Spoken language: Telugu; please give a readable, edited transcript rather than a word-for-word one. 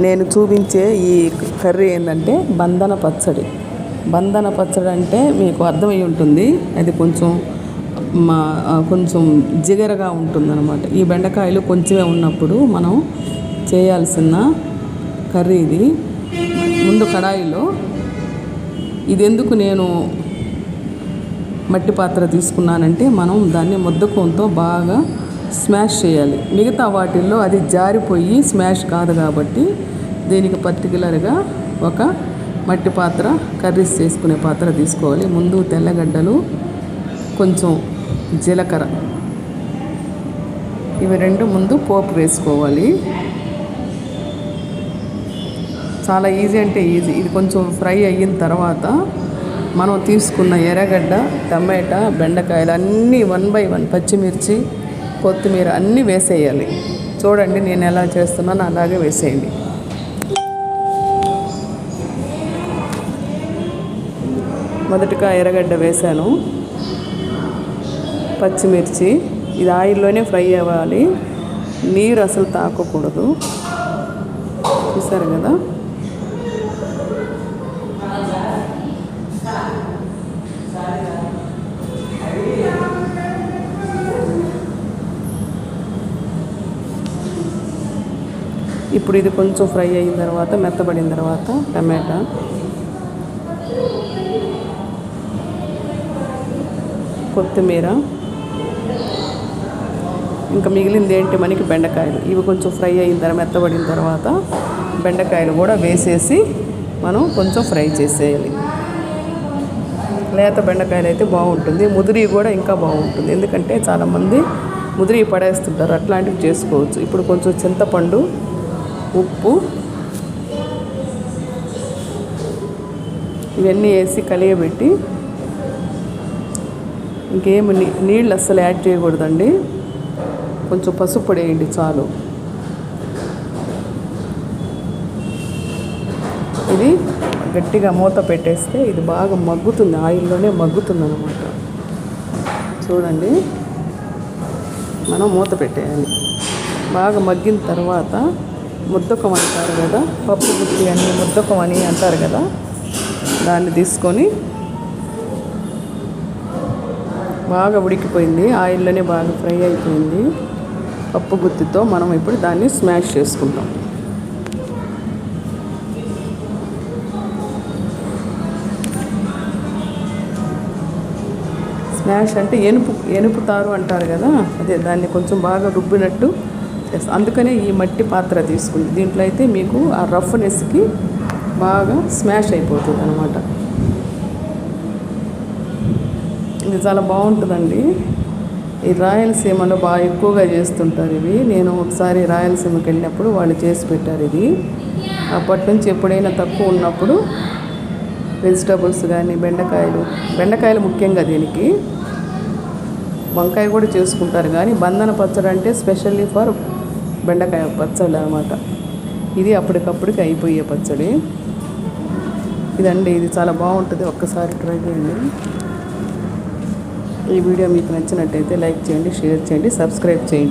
నేను చూపించే ఈ కర్రీ ఏంటంటే బంధన పచ్చడి. బంధన పచ్చడి అంటే మీకు అర్థమై ఉంటుంది. అది కొంచెం జిగరగా ఉంటుందన్నమాట. ఈ బెండకాయలు కొంచెమే ఉన్నప్పుడు మనం చేయాల్సిన కర్రీ ఇది. ముందు కడాయిలో ఇది ఎందుకు నేను మట్టి పాత్ర తీసుకున్నానంటే మనం దాన్ని ముద్దకోంతో బాగా స్మాష్ చేయాలి. మిగతా వాటిల్లో అది జారిపోయి స్మాష్ కాదు కాబట్టి దీనికి పర్టికులర్గా ఒక మట్టి పాత్ర, కర్రీస్ చేసుకునే పాత్ర తీసుకోవాలి. ముందు తెల్లగడ్డలు, కొంచెం జీలకర్ర, ఇవి రెండు ముందు పోపు వేసుకోవాలి. చాలా ఈజీ అంటే ఈజీ. ఇది కొంచెం ఫ్రై అయిన తర్వాత మనం తీసుకున్న ఎర్రగడ్డ, టమాటా, బెండకాయలు అన్నీ 1 by 1, పచ్చిమిర్చి, కొత్తిమీర అన్నీ వేసేయాలి. చూడండి నేను ఎలా చేస్తున్నానో అలాగే వేసేయండి. మొదటగా ఎర్రగడ్డ వేసాను, పచ్చిమిర్చి. ఇది ఆయిల్లోనే ఫ్రై అవ్వాలి, నీరు అసలు తాకకూడదు. చూసారు కదా. ఇప్పుడు ఇది కొంచెం ఫ్రై అయిన తర్వాత, మెత్తబడిన తర్వాత టమాటా, కొత్తిమీర, ఇంకా మిగిలింది ఏంటి మనకి బెండకాయలు. ఇవి కొంచెం ఫ్రై అయిన తర్వాత, మెత్తబడిన తర్వాత బెండకాయలు కూడా వేసేసి మనం కొంచెం ఫ్రై చేసేయాలి. లేత బెండకాయలు అయితే బాగుంటుంది, ముదిరి కూడా ఇంకా బాగుంటుంది. ఎందుకంటే చాలామంది ముదిరి పడేస్తుంటారు, అట్లాంటివి చేసుకోవచ్చు. ఇప్పుడు కొంచెం చింతపండు, ఉప్పు ఇవన్నీ వేసి కలియబెట్టి, ఇంకేమి నీళ్ళు అస్సలు యాడ్ చేయకూడదండి. కొంచెం పసుపు పొడి వేయండి చాలు. ఇది గట్టిగా మూత పెట్టేస్తే ఇది బాగా మగ్గుతుంది, ఆయిల్లోనే మగ్గుతుంది అన్నమాట. చూడండి, మనం మూత పెట్టేయాలి. బాగా మగ్గిన తర్వాత ముద్దకం అంటారు కదా, పప్పు గుత్తి అని ముద్దకం అని అంటారు కదా, దాన్ని తీసుకొని బాగా ఉడికిపోయింది, ఆయిల్లోనే బాగా ఫ్రై అయిపోయింది. పప్పు గుత్తితో మనం ఇప్పుడు దాన్ని స్మాష్ చేసుకుంటాం. స్మాష్ అంటే ఎనుపుతారు అంటారు కదా, అదే దాన్ని కొంచెం బాగా రుబ్బినట్టు చేస్తాం. అందుకనే ఈ మట్టి పాత్ర తీసుకుంది. దీంట్లో అయితే మీకు ఆ రఫ్నెస్కి బాగా స్మాష్ అయిపోతుంది అన్నమాట. ఇది చాలా బాగుంటుందండి. ఈ రాయలసీమలో బాగా ఎక్కువగా చేస్తుంటారు ఇవి. నేను ఒకసారి రాయలసీమకి వెళ్ళినప్పుడు వాళ్ళు చేసి పెట్టారు ఇది. అప్పటి నుంచి ఎప్పుడైనా తక్కువ ఉన్నప్పుడు వెజిటబుల్స్ కానీ, బెండకాయలు ముఖ్యంగా దీనికి, వంకాయ కూడా చేసుకుంటారు. కానీ బంధన పచ్చడి అంటే స్పెషల్లీ ఫర్ బెండకాయ పచ్చడి అన్నమాట. ఇది అప్పటికప్పటికి అయిపోయే పచ్చడి ఇదండి. ఇది చాలా బాగుంటుంది, ఒక్కసారి ట్రై చేయండి. ఈ వీడియో మీకు నచ్చినట్టయితే లైక్ చేయండి, షేర్ చేయండి, సబ్స్క్రైబ్ చేయండి.